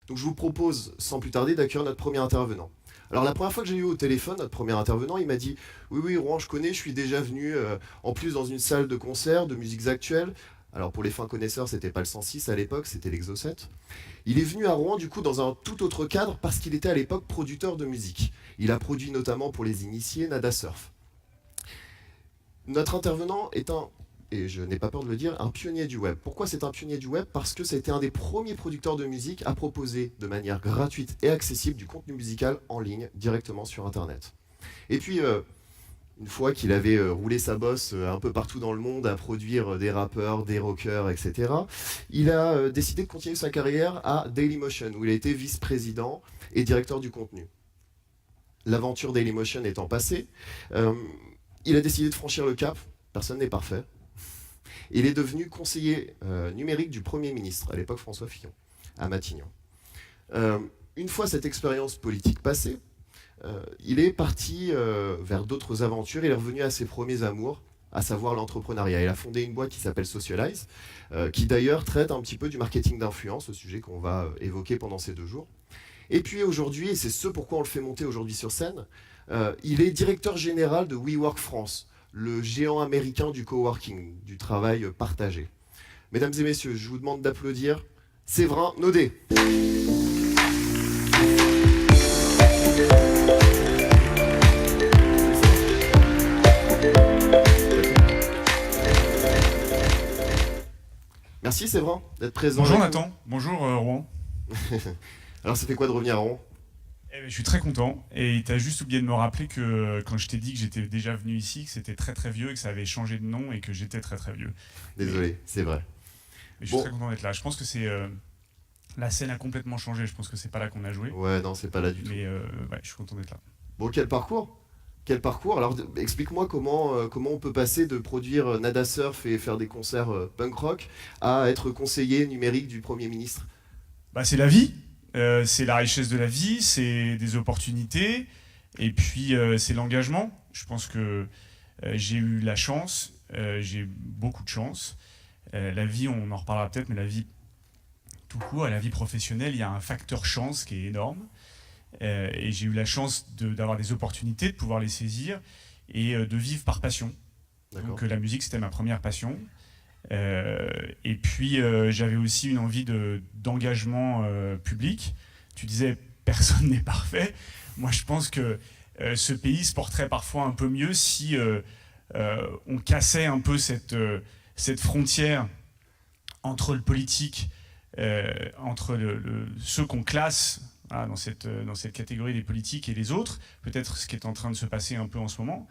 Donc je vous propose, sans plus tarder, d'accueillir notre premier intervenant. Alors la première fois que j'ai eu au téléphone, notre premier intervenant, il m'a dit « Oui, oui, Rouen, je connais, je suis déjà venu en plus dans une salle de concert de musiques actuelles. » Alors pour les fins connaisseurs, c'était pas le 106 à l'époque, c'était l'Exo7. Il est venu à Rouen du coup dans un tout autre cadre parce qu'il était à l'époque producteur de musique. Il a produit notamment pour les initiés Nada Surf. Notre intervenant est et je n'ai pas peur de le dire, un pionnier du web. Pourquoi c'est un pionnier du web? Parce que ça a été un des premiers producteurs de musique à proposer de manière gratuite et accessible du contenu musical en ligne directement sur Internet. Et puis, une fois qu'il avait roulé sa bosse un peu partout dans le monde à produire des rappeurs, des rockers, etc., il a décidé de continuer sa carrière à Dailymotion, où il a été vice-président et directeur du contenu. L'aventure Dailymotion étant passée, il a décidé de franchir le cap. Personne n'est parfait. Il est devenu conseiller numérique du Premier ministre, à l'époque François Fillon, à Matignon. Une fois cette expérience politique passée, il est parti vers d'autres aventures. Il est revenu à ses premiers amours, à savoir l'entrepreneuriat. Il a fondé une boîte qui s'appelle Socialize, qui d'ailleurs traite un petit peu du marketing d'influence, le sujet qu'on va évoquer pendant ces 2 jours. Et puis aujourd'hui, et c'est ce pourquoi on le fait monter aujourd'hui sur scène, il est directeur général de WeWork France, le géant américain du coworking, du travail partagé. Mesdames et messieurs, je vous demande d'applaudir Séverin Naudet. Merci Séverin d'être présent. Bonjour Nathan, bonjour Rouen. Alors ça fait quoi de revenir à Rouen? Je suis très content et tu as juste oublié de me rappeler que quand je t'ai dit que j'étais déjà venu ici, que c'était très très vieux et que ça avait changé de nom et que j'étais très très vieux. Désolé, c'est vrai. Mais je suis très content d'être là. Je pense que c'est la scène a complètement changé. Je pense que c'est pas là qu'on a joué. Ouais, non, c'est pas là du tout. Mais ouais, je suis content d'être là. Bon, quel parcours? Quel parcours? Alors explique-moi comment on peut passer de produire Nada Surf et faire des concerts punk rock à être conseiller numérique du Premier ministre. Bah, c'est la vie. C'est la richesse de la vie, c'est des opportunités, et puis c'est l'engagement. Je pense que j'ai eu la chance, j'ai beaucoup de chance. La vie, on en reparlera peut-être, mais la vie tout court, la vie professionnelle, il y a un facteur chance qui est énorme. Et j'ai eu la chance d'avoir des opportunités, de pouvoir les saisir, et de vivre par passion. Donc la musique, c'était ma première passion. Et puis j'avais aussi une envie d'engagement public. Tu disais personne n'est parfait. Moi je pense que ce pays se porterait parfois un peu mieux si on cassait un peu cette frontière entre le politique, entre ceux qu'on classe dans cette catégorie des politiques et les autres, peut-être ce qui est en train de se passer un peu en ce moment.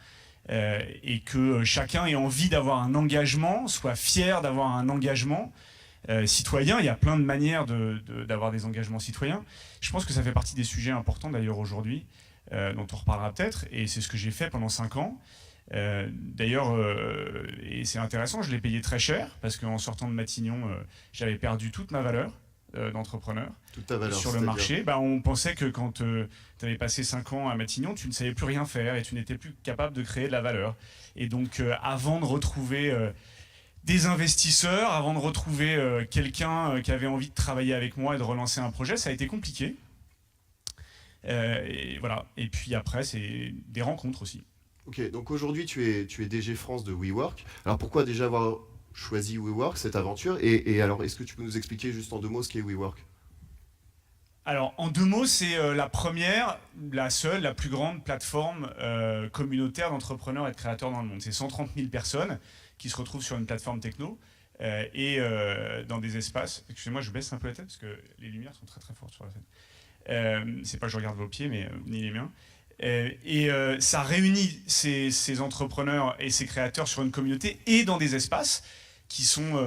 Et que chacun ait envie d'avoir un engagement, soit fier d'avoir un engagement citoyen. Il y a plein de manières d'avoir des engagements citoyens. Je pense que ça fait partie des sujets importants d'ailleurs aujourd'hui, dont on reparlera peut-être, et c'est ce que j'ai fait pendant 5 ans. D'ailleurs, et c'est intéressant, je l'ai payé très cher, parce qu'en sortant de Matignon, j'avais perdu toute ma valeur d'entrepreneur sur le marché. Bah, on pensait que quand tu avais passé 5 ans à Matignon, tu ne savais plus rien faire et tu n'étais plus capable de créer de la valeur. Et donc, avant de retrouver des investisseurs, avant de retrouver quelqu'un qui avait envie de travailler avec moi et de relancer un projet, ça a été compliqué. Et voilà. Et puis après, c'est des rencontres aussi. Ok, donc aujourd'hui, tu es DG France de WeWork. Alors pourquoi déjà avoir choisi WeWork, cette aventure, et alors est-ce que tu peux nous expliquer juste en 2 mots ce qu'est WeWork? Alors en 2 mots, c'est la première, la seule, la plus grande plateforme communautaire d'entrepreneurs et de créateurs dans le monde. C'est 130 000 personnes qui se retrouvent sur une plateforme techno et dans des espaces. Excusez-moi, je baisse un peu la tête parce que les lumières sont très très fortes sur la scène. C'est pas que je regarde vos pieds, mais ni les miens. Et ça réunit ces entrepreneurs et ces créateurs sur une communauté et dans des espaces qui sont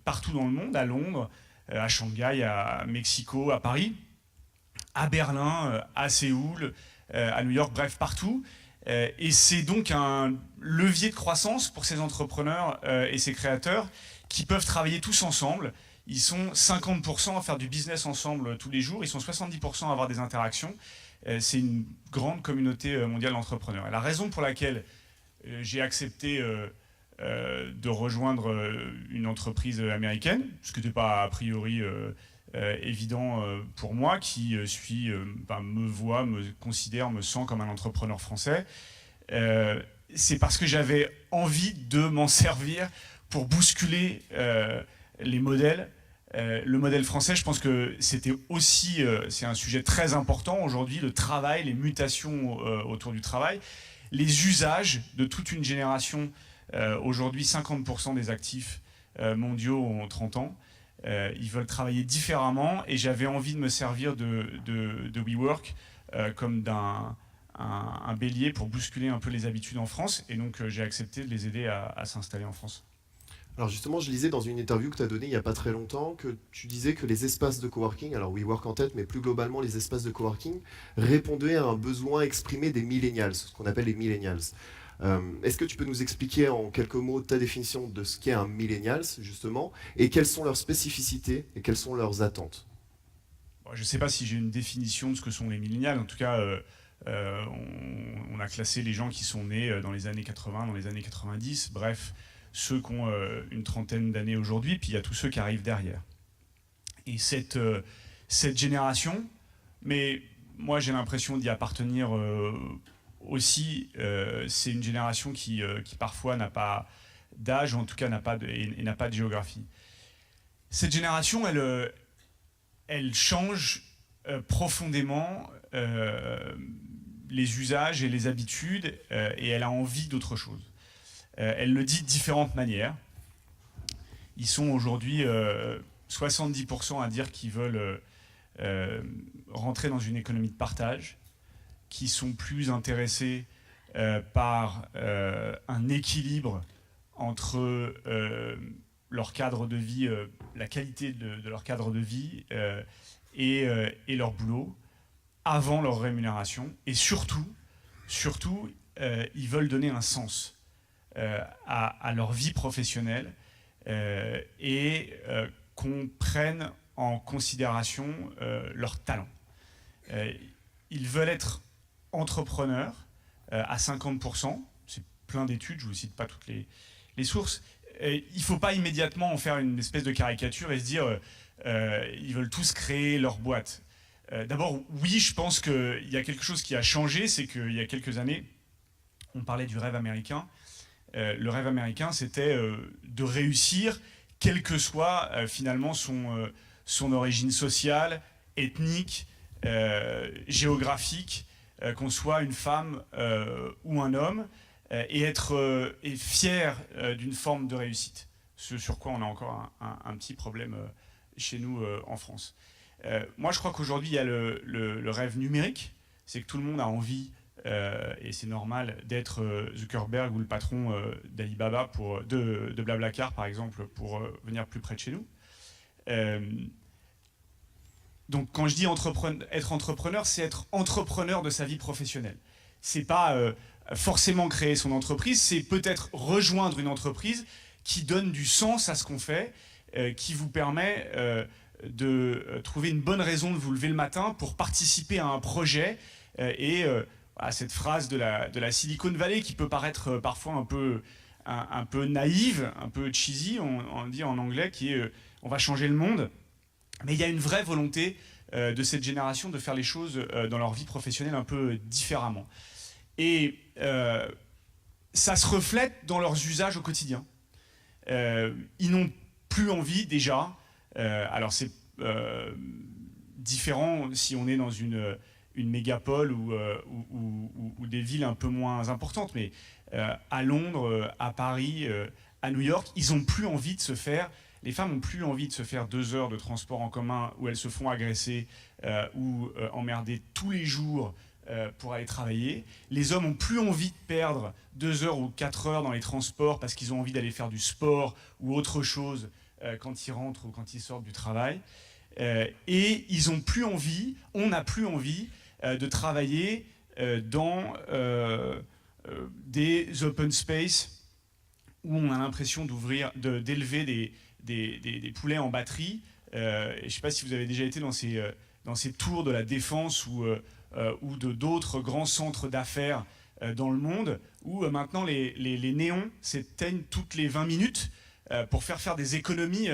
partout dans le monde, à Londres, à Shanghai, à Mexico, à Paris, à Berlin, à Séoul, à New York, bref, partout. Et c'est donc un levier de croissance pour ces entrepreneurs et ces créateurs qui peuvent travailler tous ensemble. Ils sont 50% à faire du business ensemble tous les jours, ils sont 70% à avoir des interactions. C'est une grande communauté mondiale d'entrepreneurs. Et la raison pour laquelle j'ai accepté de rejoindre une entreprise américaine, ce qui n'était pas a priori évident pour moi qui me considère, me sent comme un entrepreneur français. C'est parce que j'avais envie de m'en servir pour bousculer les modèles. Le modèle français, je pense que c'était aussi, c'est un sujet très important aujourd'hui, le travail, les mutations autour du travail, les usages de toute une génération. Aujourd'hui, 50% des actifs mondiaux ont 30 ans. Ils veulent travailler différemment et j'avais envie de me servir de WeWork comme un bélier pour bousculer un peu les habitudes en France. Et donc, j'ai accepté de les aider à s'installer en France. Alors justement, je lisais dans une interview que tu as donnée il n'y a pas très longtemps que tu disais que les espaces de coworking, alors WeWork en tête, mais plus globalement les espaces de coworking, répondaient à un besoin exprimé des millennials, ce qu'on appelle les millennials. Est-ce que tu peux nous expliquer en quelques mots ta définition de ce qu'est un millennials, justement, et quelles sont leurs spécificités et quelles sont leurs attentes? Je ne sais pas si j'ai une définition de ce que sont les millennials. En tout cas, on a classé les gens qui sont nés dans les années 80, dans les années 90, bref, ceux qui ont une trentaine d'années aujourd'hui, puis il y a tous ceux qui arrivent derrière. Et cette génération, mais moi j'ai l'impression d'y appartenir aussi, c'est une génération qui parfois n'a pas d'âge, en tout cas n'a pas de géographie. Cette génération, elle change profondément les usages et les habitudes, et elle a envie d'autre chose. Elle le dit de différentes manières. Ils sont aujourd'hui 70% à dire qu'ils veulent rentrer dans une économie de partage, qui sont plus intéressés par un équilibre entre leur cadre de vie, la qualité de leur cadre de vie et leur boulot, avant leur rémunération. Et surtout, ils veulent donner un sens à leur vie professionnelle et qu'on prenne en considération leur talent. Ils veulent être entrepreneurs à 50%, c'est plein d'études, je ne vous cite pas toutes les sources. Il ne faut pas immédiatement en faire une espèce de caricature et se dire ils veulent tous créer leur boîte. D'abord, oui, je pense qu'il y a quelque chose qui a changé, c'est qu'il y a quelques années, on parlait du rêve américain. Le rêve américain, c'était de réussir, quelle que soit finalement son origine sociale, ethnique, géographique, qu'on soit une femme ou un homme, et être fier d'une forme de réussite. Ce sur quoi on a encore un petit problème chez nous en France. Moi, je crois qu'aujourd'hui, il y a le rêve numérique, c'est que tout le monde a envie, et c'est normal, d'être Zuckerberg ou le patron d'Alibaba, de Blablacar, par exemple, pour venir plus près de chez nous. Donc, quand je dis être entrepreneur, c'est être entrepreneur de sa vie professionnelle. C'est pas forcément créer son entreprise, c'est peut-être rejoindre une entreprise qui donne du sens à ce qu'on fait, qui vous permet de trouver une bonne raison de vous lever le matin pour participer à un projet à cette phrase de la Silicon Valley qui peut paraître parfois un peu naïve, un peu cheesy, on dit en anglais, qui est on va changer le monde. Mais il y a une vraie volonté de cette génération de faire les choses dans leur vie professionnelle un peu différemment. Et ça se reflète dans leurs usages au quotidien. Ils n'ont plus envie déjà, alors c'est différent si on est dans une mégapole ou des villes un peu moins importantes, mais à Londres, à Paris, à New York, ils n'ont plus envie de se faire... Les femmes n'ont plus envie de se faire 2 heures de transport en commun où elles se font agresser ou emmerder tous les jours pour aller travailler. Les hommes n'ont plus envie de perdre 2 heures ou 4 heures dans les transports parce qu'ils ont envie d'aller faire du sport ou autre chose quand ils rentrent ou quand ils sortent du travail. Et ils ont plus envie, on n'a plus envie de travailler dans des open space où on a l'impression d'élever des poulets en batterie. Je ne sais pas si vous avez déjà été dans ces tours de la Défense ou d'autres grands centres d'affaires dans le monde, où maintenant les néons s'éteignent toutes les 20 minutes pour faire des économies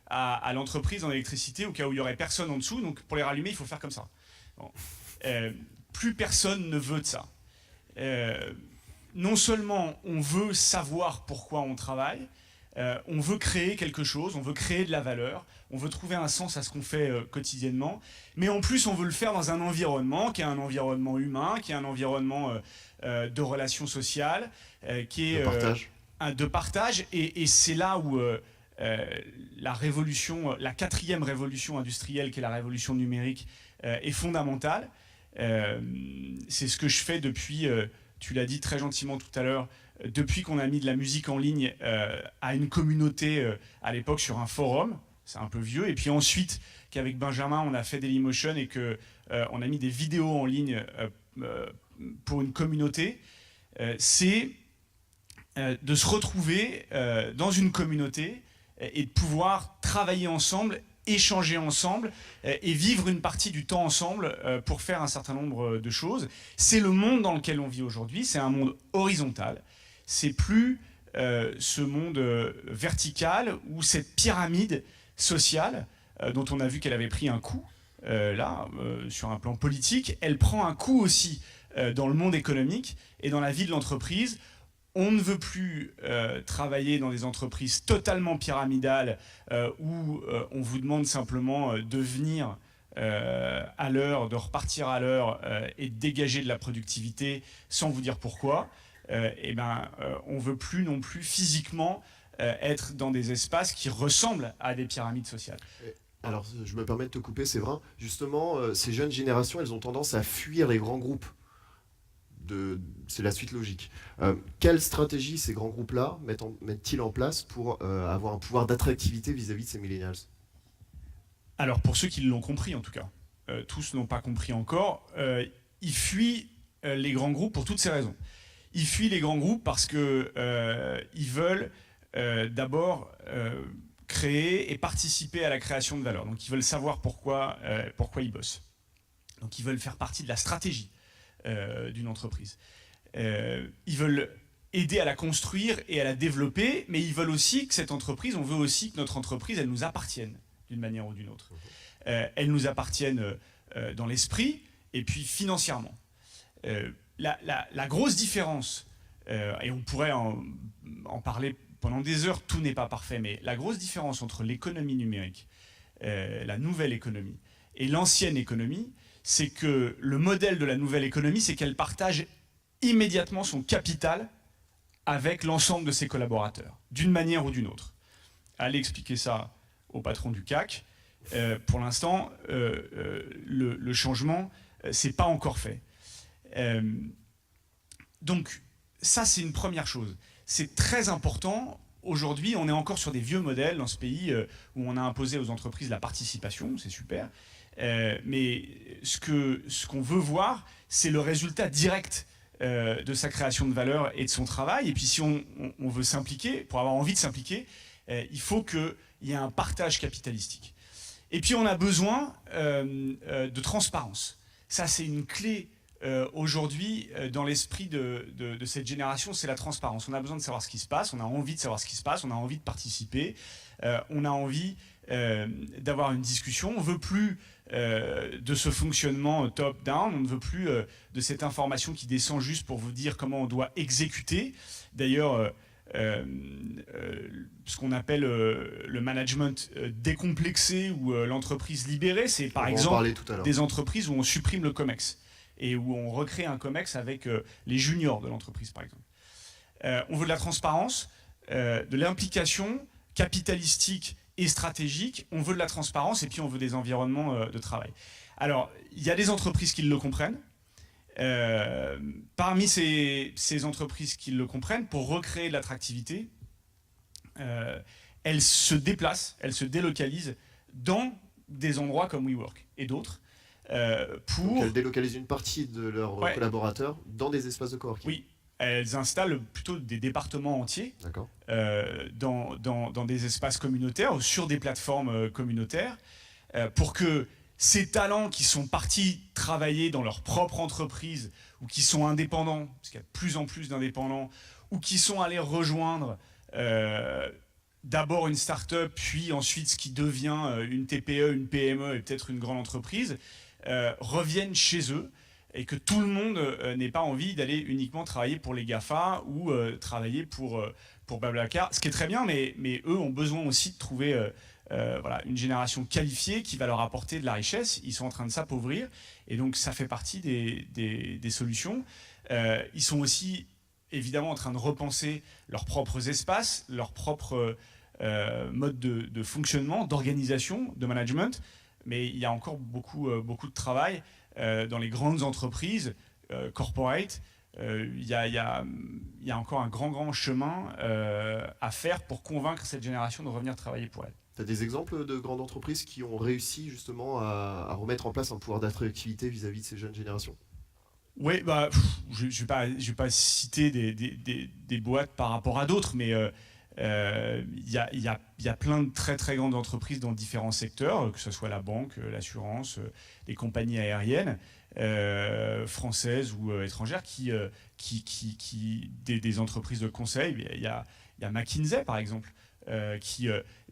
à l'entreprise en électricité au cas où il y aurait personne en dessous. Donc pour les rallumer, il faut faire comme ça. Bon. Plus personne ne veut de ça. Non seulement on veut savoir pourquoi on travaille, on veut créer quelque chose, on veut créer de la valeur, on veut trouver un sens à ce qu'on fait quotidiennement, mais en plus on veut le faire dans un environnement qui est un environnement humain, qui est un environnement de relations sociales, qui est de partage. Et c'est là où la révolution, la 4e révolution industrielle, qui est la révolution numérique, est fondamentale. C'est ce que je fais depuis, tu l'as dit très gentiment tout à l'heure, depuis qu'on a mis de la musique en ligne à une communauté, à l'époque sur un forum, c'est un peu vieux, et puis ensuite qu'avec Benjamin on a fait Dailymotion et qu'on a mis des vidéos en ligne pour une communauté, c'est de se retrouver dans une communauté et de pouvoir travailler ensemble, échanger ensemble et vivre une partie du temps ensemble pour faire un certain nombre de choses. C'est le monde dans lequel on vit aujourd'hui, c'est un monde horizontal. C'est plus ce monde vertical ou cette pyramide sociale dont on a vu qu'elle avait pris un coup sur un plan politique. Elle prend un coup aussi dans le monde économique et dans la vie de l'entreprise. On ne veut plus travailler dans des entreprises totalement pyramidales où on vous demande simplement de venir à l'heure, de repartir à l'heure et de dégager de la productivité sans vous dire pourquoi. On ne veut plus non plus physiquement être dans des espaces qui ressemblent à des pyramides sociales. Alors, je me permets de te couper, Séverin. Justement, ces jeunes générations, elles ont tendance à fuir les grands groupes. C'est la suite logique. Quelle stratégie ces grands groupes-là mettent-ils en place pour avoir un pouvoir d'attractivité vis-à-vis de ces millennials? Alors, pour ceux qui l'ont compris, en tout cas, tous n'ont pas compris encore, ils fuient les grands groupes pour toutes ces raisons. Ils fuient les grands groupes parce qu'ils veulent d'abord créer et participer à la création de valeur. Donc, ils veulent savoir pourquoi ils bossent. Donc, ils veulent faire partie de la stratégie d'une entreprise. Ils veulent aider à la construire et à la développer, mais ils veulent aussi que cette entreprise, on veut aussi que notre entreprise, elle nous appartienne d'une manière ou d'une autre. Elle nous appartienne dans l'esprit et puis financièrement. La grosse différence, et on pourrait en parler pendant des heures, tout n'est pas parfait, mais la grosse différence entre l'économie numérique, la nouvelle économie, et l'ancienne économie, c'est que le modèle de la nouvelle économie, c'est qu'elle partage immédiatement son capital avec l'ensemble de ses collaborateurs, d'une manière ou d'une autre. Allez expliquer ça au patron du CAC. Pour l'instant, le changement, c'est pas encore fait. Donc, ça, c'est une première chose. C'est très important. Aujourd'hui, on est encore sur des vieux modèles dans ce pays où on a imposé aux entreprises la participation, c'est super. Mais ce qu'on veut voir, c'est le résultat direct de sa création de valeur et de son travail. Et puis si on veut s'impliquer, pour avoir envie de s'impliquer, il faut qu'il y ait un partage capitalistique. Et puis on a besoin de transparence. Ça, c'est une clé aujourd'hui dans l'esprit de cette génération, c'est la transparence. On a besoin de savoir ce qui se passe, on a envie de savoir ce qui se passe, on a envie de participer, on a envie d'avoir une discussion. On ne veut plus de ce fonctionnement top-down, on ne veut plus de cette information qui descend juste pour vous dire comment on doit exécuter. D'ailleurs, ce qu'on appelle le management décomplexé ou l'entreprise libérée, c'est par exemple des entreprises où on supprime le COMEX et où on recrée un COMEX avec les juniors de l'entreprise, par exemple. On veut de la transparence, de l'implication capitalistique et stratégique, on veut de la transparence et puis on veut des environnements de travail. Alors, il y a des entreprises qui le comprennent. Parmi ces entreprises qui le comprennent, pour recréer de l'attractivité, elles se déplacent, elles se délocalisent dans des endroits comme WeWork et d'autres. Donc elles délocalisent une partie de leurs collaborateurs dans des espaces de coworking. Oui. Elles installent plutôt des départements entiers dans des espaces communautaires ou sur des plateformes communautaires pour que ces talents qui sont partis travailler dans leur propre entreprise ou qui sont indépendants, parce qu'il y a de plus en plus d'indépendants, ou qui sont allés rejoindre d'abord une start-up, puis ensuite ce qui devient une TPE, une PME et peut-être une grande entreprise, reviennent chez eux et que tout le monde n'ait pas envie d'aller uniquement travailler pour les GAFA ou travailler pour Blablacar, ce qui est très bien, mais eux ont besoin aussi de trouver voilà, une génération qualifiée qui va leur apporter de la richesse. Ils sont en train de s'appauvrir et donc ça fait partie des solutions. Ils sont aussi évidemment en train de repenser leurs propres espaces, leurs propres modes de fonctionnement, d'organisation, de management, mais il y a encore beaucoup de travail dans les grandes entreprises corporate. Il y a encore un grand chemin à faire pour convaincre cette génération de revenir travailler pour elle. Tu as des exemples de grandes entreprises qui ont réussi justement à remettre en place un pouvoir d'attractivité vis-à-vis de ces jeunes générations? Oui, bah, je ne vais pas citer des boîtes par rapport à d'autres, mais il y a plein de très très grandes entreprises dans différents secteurs, que ce soit la banque, l'assurance, les compagnies aériennes, françaises ou étrangères, des entreprises de conseil. Il y a McKinsey par exemple.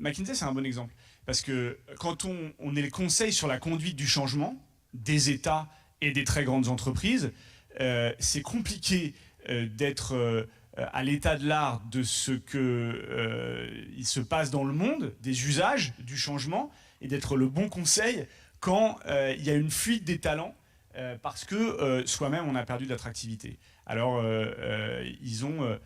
McKinsey, c'est un bon exemple. Parce que quand on est le conseil sur la conduite du changement des États et des très grandes entreprises, c'est compliqué d'être à l'état de l'art de ce qu'il se passe dans le monde, des usages, du changement, et d'être le bon conseil quand il y a une fuite des talents parce que soi-même on a perdu d'attractivité. Alors ils ont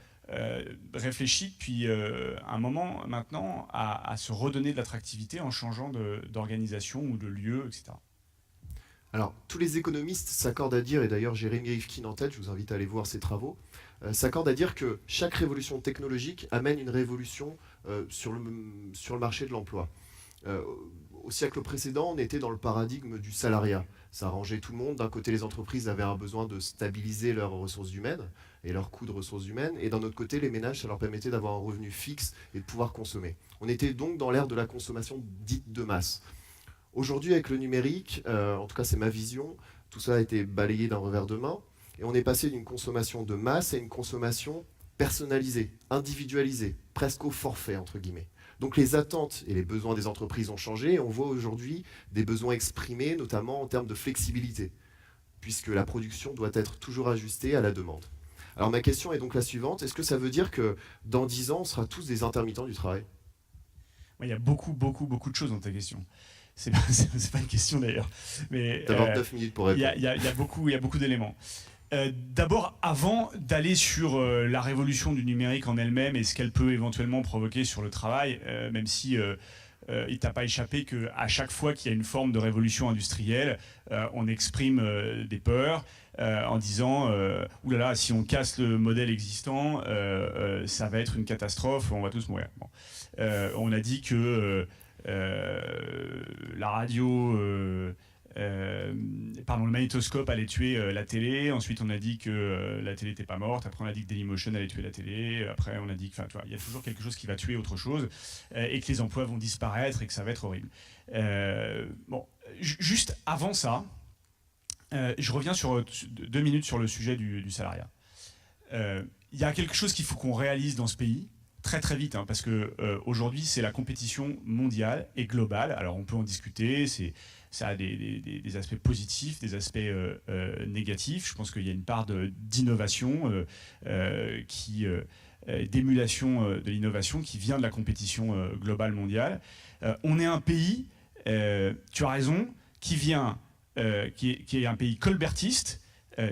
réfléchi depuis un moment maintenant à se redonner de l'attractivité en changeant d'organisation ou de lieu, etc. Alors, tous les économistes s'accordent à dire, et d'ailleurs Jérémy Rifkin en tête, je vous invite à aller voir ses travaux, s'accordent à dire que chaque révolution technologique amène une révolution sur le marché de l'emploi. Au siècle précédent, on était dans le paradigme du salariat. Ça arrangeait tout le monde. D'un côté, les entreprises avaient un besoin de stabiliser leurs ressources humaines et leurs coûts de ressources humaines. Et d'un autre côté, les ménages, ça leur permettait d'avoir un revenu fixe et de pouvoir consommer. On était donc dans l'ère de la consommation dite de masse. Aujourd'hui, avec le numérique, en tout cas c'est ma vision, tout ça a été balayé d'un revers de main. Et on est passé d'une consommation de masse à une consommation personnalisée, individualisée, presque au forfait, entre guillemets. Donc les attentes et les besoins des entreprises ont changé et on voit aujourd'hui des besoins exprimés, notamment en termes de flexibilité, puisque la production doit être toujours ajustée à la demande. Alors ma question est donc la suivante, est-ce que ça veut dire que dans 10 ans, on sera tous des intermittents du travail? Il y a beaucoup de choses dans ta question. C'est pas une question d'ailleurs. Tu as 29 minutes pour répondre. Il y a beaucoup d'éléments. D'abord, avant d'aller sur la révolution du numérique en elle-même et ce qu'elle peut éventuellement provoquer sur le travail, même si il t'a pas échappé qu'à chaque fois qu'il y a une forme de révolution industrielle, on exprime des peurs en disant oulala, si on casse le modèle existant, ça va être une catastrophe, on va tous mourir. Bon. On a dit que la radio, le magnétoscope allait tuer la télé. Ensuite, on a dit que la télé n'était pas morte. Après, on a dit que Dailymotion allait tuer la télé. Après, on a dit que, il y a toujours quelque chose qui va tuer autre chose et que les emplois vont disparaître et que ça va être horrible. Juste avant ça, je reviens sur 2 minutes sur le sujet du salariat. Il y a quelque chose qu'il faut qu'on réalise dans ce pays très très vite, parce que aujourd'hui c'est la compétition mondiale et globale. Alors on peut en discuter, ça a des aspects positifs, des aspects négatifs. Je pense qu'il y a une part d'innovation, d'émulation de l'innovation qui vient de la compétition globale mondiale. On est un pays, tu as raison, qui est un pays colbertiste,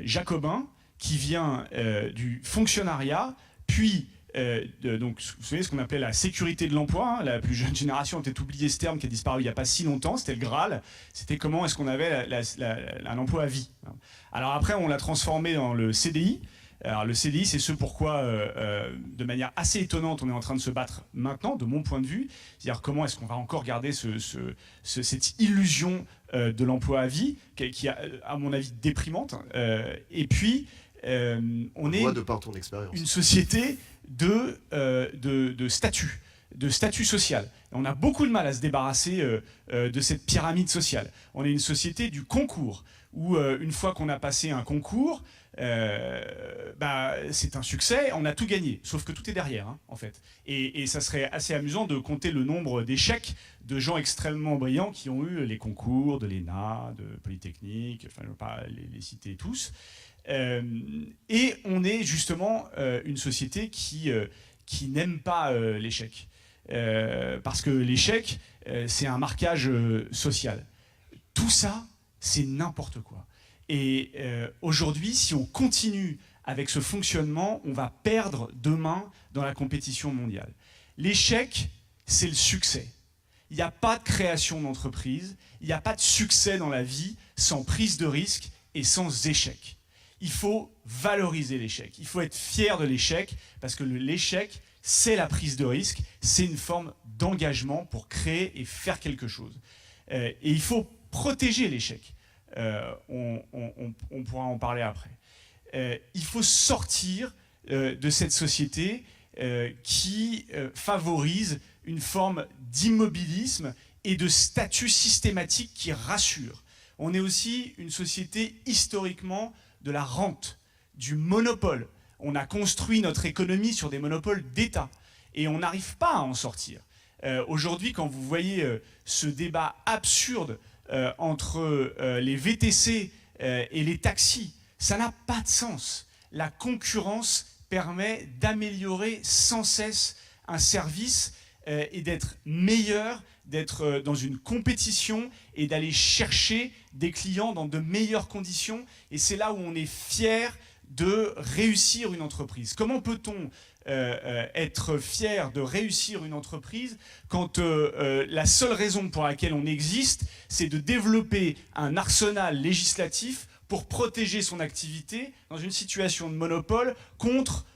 jacobin, qui vient du fonctionnariat, puis donc, vous savez ce qu'on appelait la sécurité de l'emploi, la plus jeune génération a peut-être oublié ce terme qui a disparu il n'y a pas si longtemps, c'était le Graal, c'était comment est-ce qu'on avait un emploi à vie. Alors après on l'a transformé dans le CDI. Alors le CDI c'est ce pourquoi de manière assez étonnante on est en train de se battre maintenant de mon point de vue, c'est-à-dire comment est-ce qu'on va encore garder cette illusion de l'emploi à vie qui est à mon avis déprimante, et puis on est de par ton expérience. Une société de statut. de statut social. Et on a beaucoup de mal à se débarrasser de cette pyramide sociale. On est une société du concours, où une fois qu'on a passé un concours, c'est un succès, on a tout gagné, sauf que tout est derrière, hein, en fait. Et ça serait assez amusant de compter le nombre d'échecs de gens extrêmement brillants qui ont eu les concours de l'ENA, de Polytechnique, enfin je ne veux pas les citer tous. Et on est justement une société qui n'aime pas l'échec. Parce que l'échec, c'est un marquage social. Tout ça, c'est n'importe quoi. Et aujourd'hui, si on continue avec ce fonctionnement, on va perdre demain dans la compétition mondiale. L'échec, c'est le succès. Il n'y a pas de création d'entreprise, il n'y a pas de succès dans la vie sans prise de risque et sans échec. Il faut valoriser l'échec, il faut être fier de l'échec, parce que l'échec, c'est la prise de risque, c'est une forme d'engagement pour créer et faire quelque chose. Et il faut protéger l'échec. On pourra en parler après. Il faut sortir de cette société qui favorise une forme d'immobilisme et de statut systématique qui rassure. On est aussi une société historiquement de la rente, du monopole. On a construit notre économie sur des monopoles d'État et on n'arrive pas à en sortir. Aujourd'hui, quand vous voyez ce débat absurde entre les VTC et les taxis, ça n'a pas de sens. La concurrence permet d'améliorer sans cesse un service et d'être meilleur, d'être dans une compétition et d'aller chercher des clients dans de meilleures conditions. Et c'est là où on est fier de réussir une entreprise. Comment peut-on être fier de réussir une entreprise quand la seule raison pour laquelle on existe, c'est de développer un arsenal législatif pour protéger son activité dans une situation de monopole contre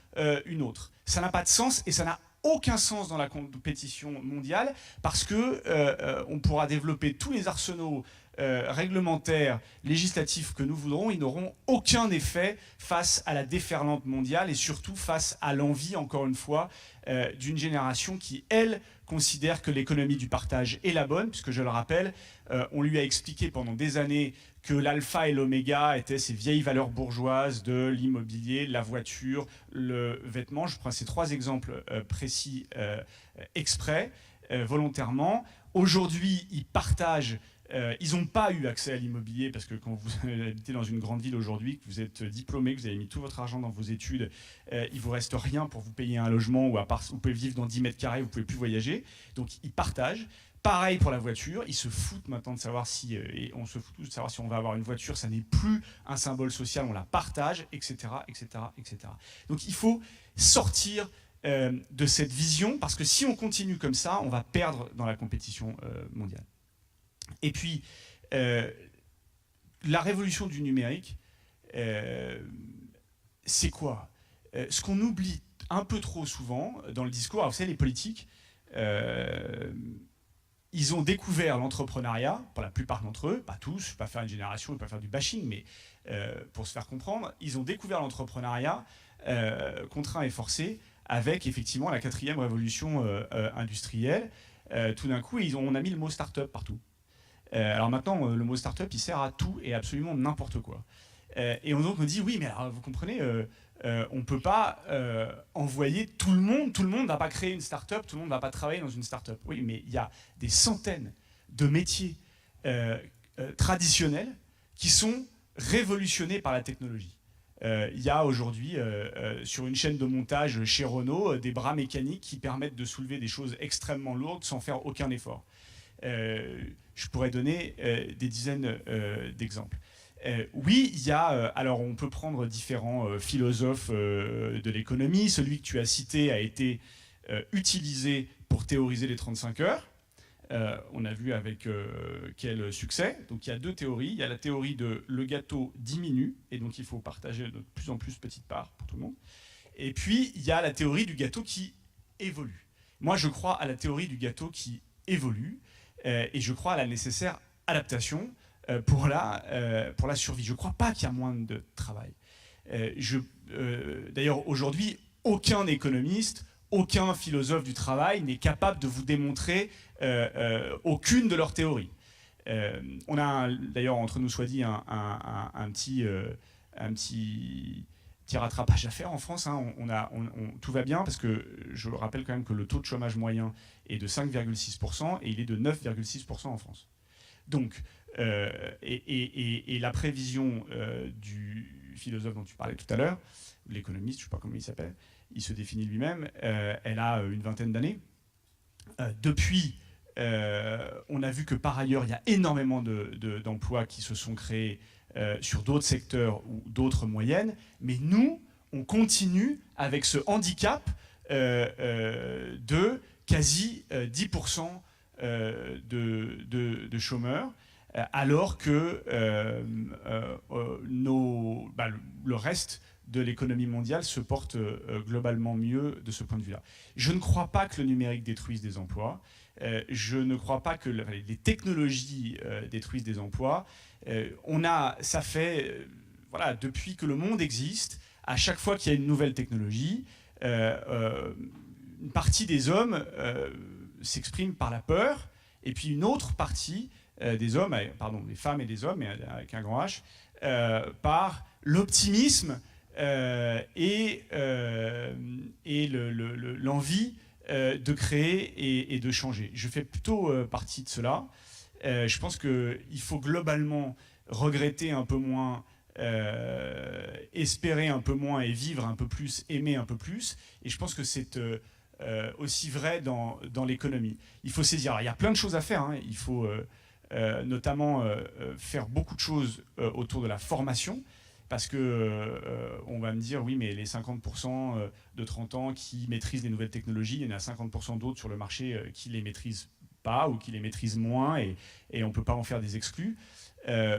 une autre. Ça n'a pas de sens et ça n'a aucun sens dans la compétition mondiale parce que on pourra développer tous les arsenaux réglementaires, législatifs que nous voudrons, ils n'auront aucun effet face à la déferlante mondiale et surtout face à l'envie, encore une fois, d'une génération qui, elle, considère que l'économie du partage est la bonne, puisque je le rappelle, on lui a expliqué pendant des années que l'alpha et l'oméga étaient ces vieilles valeurs bourgeoises de l'immobilier, la voiture, le vêtement. Je prends ces trois exemples précis exprès, volontairement. Aujourd'hui, ils partagent. Ils n'ont pas eu accès à l'immobilier parce que quand vous habitez dans une grande ville aujourd'hui, que vous êtes diplômé, que vous avez mis tout votre argent dans vos études, il ne vous reste rien pour vous payer un logement ou à part, vous pouvez vivre dans 10 mètres carrés, vous ne pouvez plus voyager. Donc ils partagent. Pareil pour la voiture, ils se foutent maintenant de savoir si, et on se fout tous de savoir si on va avoir une voiture, ça n'est plus un symbole social, on la partage, etc., etc., etc. Donc il faut sortir de cette vision parce que si on continue comme ça, on va perdre dans la compétition mondiale. Et puis, la révolution du numérique, c'est quoi ? Ce qu'on oublie un peu trop souvent dans le discours, alors vous savez, les politiques, ils ont découvert l'entrepreneuriat, pour la plupart d'entre eux, pas tous, je ne vais pas faire une génération, je ne vais pas faire du bashing, mais pour se faire comprendre, ils ont découvert l'entrepreneuriat contraint et forcé avec effectivement la 4e révolution industrielle. Tout d'un coup, on a mis le mot start-up partout. Alors maintenant, le mot start-up, il sert à tout et absolument n'importe quoi. Et on me dit, oui, mais alors, vous comprenez, on ne peut pas envoyer tout le monde ne va pas créer une start-up, tout le monde ne va pas travailler dans une start-up. Oui, mais il y a des centaines de métiers traditionnels qui sont révolutionnés par la technologie. Il y a aujourd'hui, sur une chaîne de montage chez Renault, des bras mécaniques qui permettent de soulever des choses extrêmement lourdes sans faire aucun effort. Je pourrais donner des dizaines d'exemples. Oui, il y a. Alors, on peut prendre différents philosophes de l'économie. Celui que tu as cité a été utilisé pour théoriser les 35 heures. On a vu avec quel succès. Donc, il y a deux théories. Il y a la théorie de le gâteau diminue, et donc il faut partager de plus en plus petite part pour tout le monde. Et puis, il y a la théorie du gâteau qui évolue. Moi, je crois à la théorie du gâteau qui évolue. Et je crois à la nécessaire adaptation pour la survie. Je ne crois pas qu'il y a moins de travail. D'ailleurs, aujourd'hui, aucun économiste, aucun philosophe du travail n'est capable de vous démontrer aucune de leurs théories. On a d'ailleurs, entre nous soit dit, un petit rattrapage à faire en France. Hein. Tout va bien parce que je rappelle quand même que le taux de chômage moyen est de 5,6% et il est de 9,6% en France. Donc, et la prévision du philosophe dont tu parlais tout à l'heure, l'économiste, je ne sais pas comment il s'appelle, il se définit lui-même, elle a une vingtaine d'années. Depuis, on a vu que par ailleurs, il y a énormément d'emplois qui se sont créés sur d'autres secteurs ou d'autres moyennes, mais nous, on continue avec ce handicap de quasi 10% de chômeurs, alors que le reste de l'économie mondiale se porte globalement mieux de ce point de vue-là. Je ne crois pas que le numérique détruise des emplois. Je ne crois pas que les technologies détruisent des emplois. Ça fait, depuis que le monde existe, à chaque fois qu'il y a une nouvelle technologie, une partie des hommes s'exprime par la peur, et puis une autre partie des hommes, des femmes et des hommes, mais avec un grand H, par l'optimisme et l'envie de créer et de changer. Je fais plutôt partie de cela. Je pense qu'il faut globalement regretter un peu moins, espérer un peu moins et vivre un peu plus, aimer un peu plus. Et je pense que c'est aussi vrai dans l'économie. Il faut saisir. Alors, il y a plein de choses à faire. Hein. Il faut notamment faire beaucoup de choses autour de la formation. Parce que on va me dire, oui, mais les 50% de 30 ans qui maîtrisent les nouvelles technologies, il y en a 50% d'autres sur le marché qui ne les maîtrisent pas ou qui les maîtrisent moins et on ne peut pas en faire des exclus.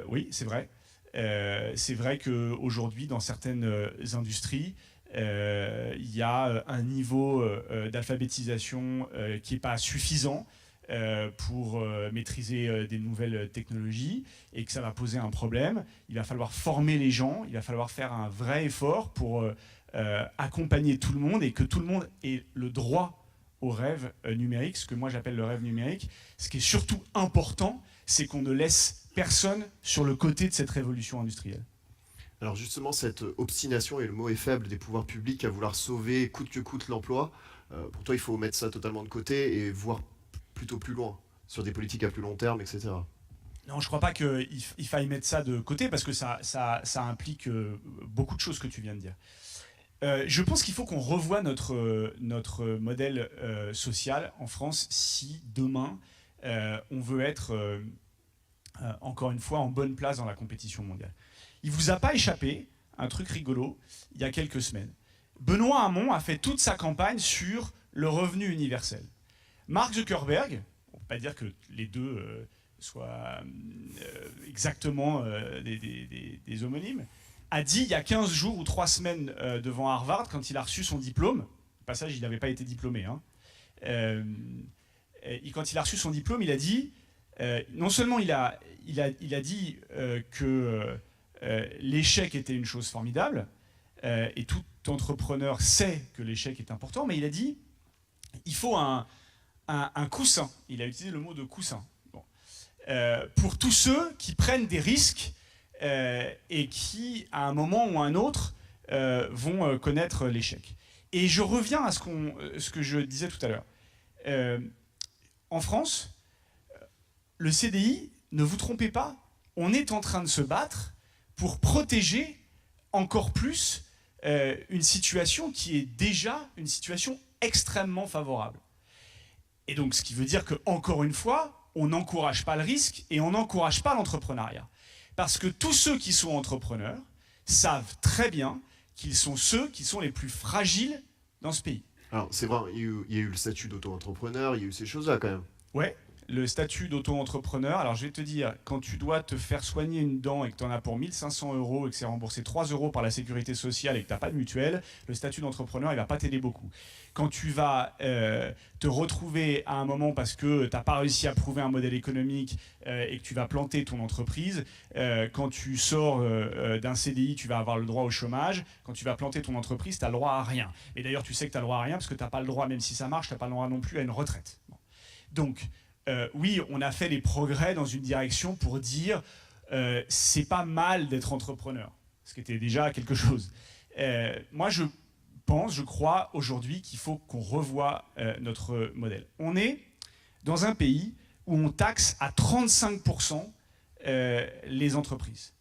Oui, c'est vrai. C'est vrai qu'aujourd'hui, dans certaines industries, il y a un niveau d'alphabétisation qui n'est pas suffisant pour maîtriser des nouvelles technologies et que ça va poser un problème. Il va falloir former les gens, il va falloir faire un vrai effort pour accompagner tout le monde et que tout le monde ait le droit au rêve numérique, ce que moi j'appelle le rêve numérique. Ce qui est surtout important, c'est qu'on ne laisse personne sur le côté de cette révolution industrielle. Alors justement, cette obstination, et le mot est faible, des pouvoirs publics à vouloir sauver coûte que coûte l'emploi, pour toi il faut mettre ça totalement de côté et voir plutôt plus loin, sur des politiques à plus long terme, etc. Non, je ne crois pas qu'il faille mettre ça de côté parce que ça implique beaucoup de choses que tu viens de dire. Je pense qu'il faut qu'on revoie notre modèle social en France si demain on veut être encore une fois en bonne place dans la compétition mondiale. Il ne vous a pas échappé un truc rigolo il y a quelques semaines. Benoît Hamon a fait toute sa campagne sur le revenu universel. Mark Zuckerberg, on ne peut pas dire que les deux soient exactement des homonymes, a dit il y a 15 jours ou 3 semaines devant Harvard, quand il a reçu son diplôme, au passage il n'avait pas été diplômé, hein, quand il a reçu son diplôme, il a dit, non seulement il a dit que l'échec était une chose formidable, et tout entrepreneur sait que l'échec est important, mais il a dit il faut un coussin. Il a utilisé le mot de coussin. Bon. Pour tous ceux qui prennent des risques et qui, à un moment ou à un autre, vont connaître l'échec. Et je reviens à ce que je disais tout à l'heure. En France, le CDI, ne vous trompez pas, on est en train de se battre pour protéger encore plus une situation qui est déjà une situation extrêmement favorable. Et donc, ce qui veut dire qu'encore une fois, on n'encourage pas le risque et on n'encourage pas l'entrepreneuriat. Parce que tous ceux qui sont entrepreneurs savent très bien qu'ils sont ceux qui sont les plus fragiles dans ce pays. Alors, c'est vrai, il y a eu le statut d'auto-entrepreneur, il y a eu ces choses-là quand même. Ouais, le statut d'auto-entrepreneur, alors je vais te dire, quand tu dois te faire soigner une dent et que tu en as pour 1 500 € et que c'est remboursé 3 € par la sécurité sociale et que tu n'as pas de mutuelle, le statut d'entrepreneur, il ne va pas t'aider beaucoup. Quand tu vas te retrouver à un moment parce que tu n'as pas réussi à prouver un modèle économique et que tu vas planter ton entreprise, quand tu sors d'un CDI, tu vas avoir le droit au chômage. Quand tu vas planter ton entreprise, tu n'as le droit à rien. Et d'ailleurs, tu sais que tu n'as le droit à rien parce que tu n'as pas le droit, même si ça marche, tu n'as pas le droit non plus à une retraite. Bon. Donc, oui, on a fait les progrès dans une direction pour dire c'est pas mal d'être entrepreneur, ce qui était déjà quelque chose. Moi, je crois aujourd'hui qu'il faut qu'on revoie notre modèle. On est dans un pays où on taxe à 35% les entreprises.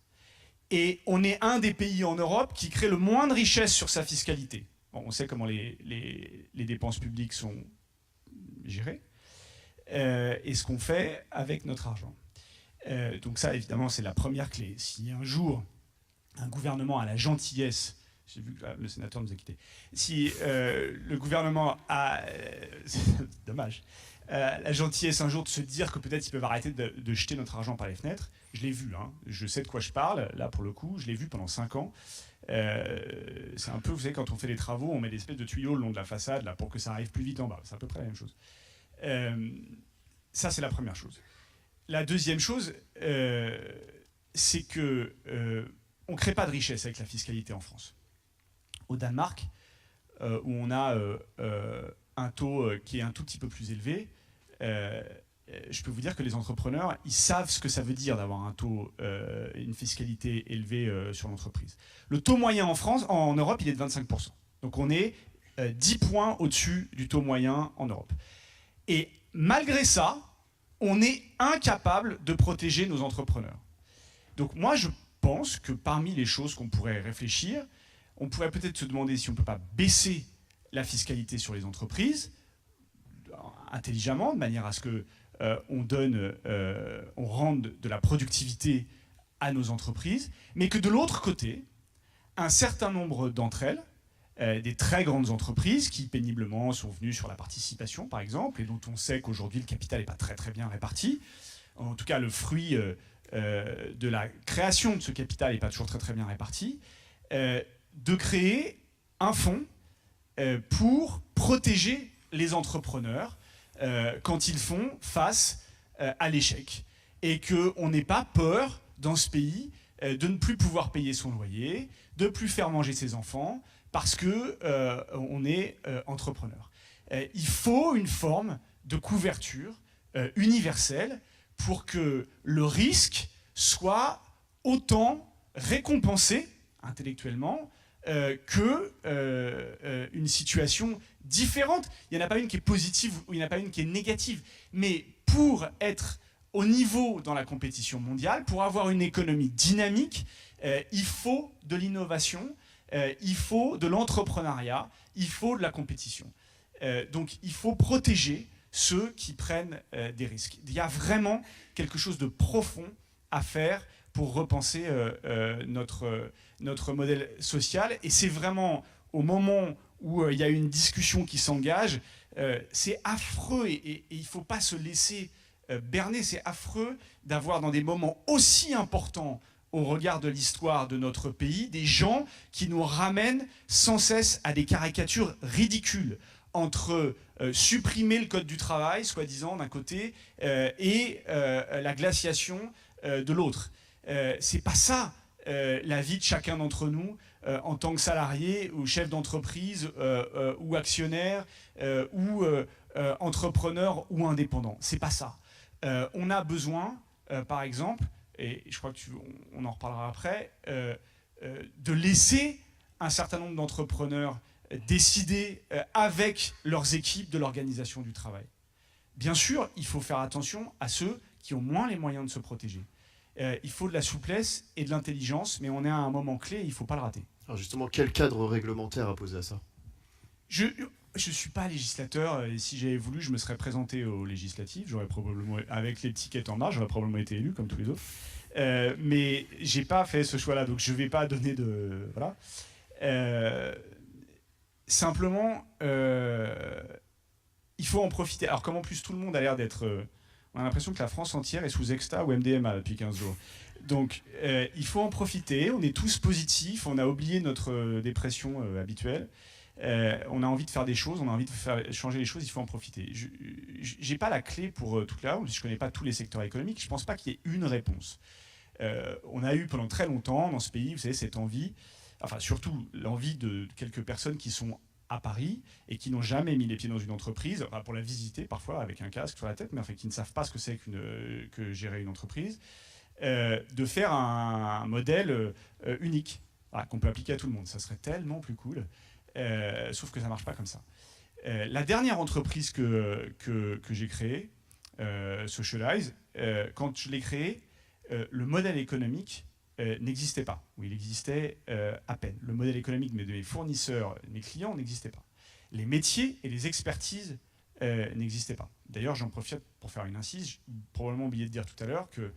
Et on est un des pays en Europe qui crée le moins de richesse sur sa fiscalité. Bon, on sait comment les dépenses publiques sont gérées et ce qu'on fait avec notre argent. Donc ça, évidemment, c'est la première clé. Si un jour, un gouvernement a la gentillesse, j'ai vu que le sénateur nous a quittés, si le gouvernement a, dommage, la gentillesse un jour de se dire que peut-être ils peuvent arrêter de jeter notre argent par les fenêtres, je l'ai vu, hein, je sais de quoi je parle, là pour le coup, je l'ai vu pendant 5 ans. C'est un peu, vous savez, quand on fait des travaux, on met des espèces de tuyaux le long de la façade là, pour que ça arrive plus vite en bas. C'est à peu près la même chose. Ça, c'est la première chose. La deuxième chose, c'est que on ne crée pas de richesse avec la fiscalité en France. Au Danemark, où on a un taux qui est un tout petit peu plus élevé, je peux vous dire que les entrepreneurs, ils savent ce que ça veut dire d'avoir un taux, une fiscalité élevée sur l'entreprise. Le taux moyen en France, en Europe, il est de 25%. Donc on est 10 points au-dessus du taux moyen en Europe. Et malgré ça, on est incapable de protéger nos entrepreneurs. Donc moi, je pense que parmi les choses qu'on pourrait réfléchir, on pourrait peut-être se demander si on ne peut pas baisser la fiscalité sur les entreprises intelligemment, de manière à ce que on rende de la productivité à nos entreprises, mais que de l'autre côté, un certain nombre d'entre elles, des très grandes entreprises qui péniblement sont venues sur la participation, par exemple, et dont on sait qu'aujourd'hui le capital n'est pas très très bien réparti, en tout cas le fruit de la création de ce capital n'est pas toujours très très bien réparti, de créer un fonds pour protéger les entrepreneurs quand ils font face à l'échec. Et qu'on n'ait pas peur dans ce pays de ne plus pouvoir payer son loyer, de ne plus faire manger ses enfants, parce qu'on est entrepreneur. Il faut une forme de couverture universelle pour que le risque soit autant récompensé intellectuellement qu'une situation différente. Il n'y en a pas une qui est positive ou il n'y en a pas une qui est négative. Mais pour être au niveau dans la compétition mondiale, pour avoir une économie dynamique, il faut de l'innovation, il faut de l'entrepreneuriat, il faut de la compétition. Donc il faut protéger ceux qui prennent des risques. Il y a vraiment quelque chose de profond à faire pour repenser notre modèle social. Et c'est vraiment au moment où il y a une discussion qui s'engage, c'est affreux et il ne faut pas se laisser berner. C'est affreux d'avoir dans des moments aussi importants au regard de l'histoire de notre pays des gens qui nous ramènent sans cesse à des caricatures ridicules entre supprimer le code du travail, soi-disant, d'un côté, et la glaciation de l'autre. C'est pas ça la vie de chacun d'entre nous en tant que salarié ou chef d'entreprise ou actionnaire ou entrepreneur ou indépendant. C'est pas ça. On a besoin, par exemple, et je crois on en reparlera après, de laisser un certain nombre d'entrepreneurs décider avec leurs équipes de l'organisation du travail. Bien sûr, il faut faire attention à ceux qui ont moins les moyens de se protéger. Il faut de la souplesse et de l'intelligence, mais on est à un moment clé et il ne faut pas le rater. Alors justement, quel cadre réglementaire a posé à ça ? Je ne suis pas législateur, et si j'avais voulu, je me serais présenté aux législatives, j'aurais probablement, avec l'étiquette en marche, j'aurais probablement été élu, comme tous les autres. Mais je n'ai pas fait ce choix-là, donc je ne vais pas donner de... Voilà. Simplement, il faut en profiter. Alors comme en plus tout le monde a l'air d'être On a l'impression que la France entière est sous Exta ou MDMA depuis 15 jours. Donc, il faut en profiter. On est tous positifs. On a oublié notre dépression habituelle. On a envie de faire des choses. On a envie de faire changer les choses. Il faut en profiter. Je n'ai pas la clé pour tout là. Je ne connais pas tous les secteurs économiques. Je ne pense pas qu'il y ait une réponse. On a eu pendant très longtemps dans ce pays, vous savez, cette envie, enfin surtout l'envie de quelques personnes qui sont à Paris et qui n'ont jamais mis les pieds dans une entreprise, enfin, pour la visiter parfois avec un casque sur la tête, mais enfin, qui ne savent pas ce que c'est que gérer une entreprise, de faire un modèle unique, voilà, qu'on peut appliquer à tout le monde. Ça serait tellement plus cool, sauf que ça ne marche pas comme ça. La dernière entreprise que j'ai créée, Socialize, quand je l'ai créée, le modèle économique n'existait pas, ou il existait à peine. Le modèle économique de mes fournisseurs, de mes clients n'existait pas. Les métiers et les expertises n'existaient pas. D'ailleurs, j'en profite pour faire une incise. J'ai probablement oublié de dire tout à l'heure que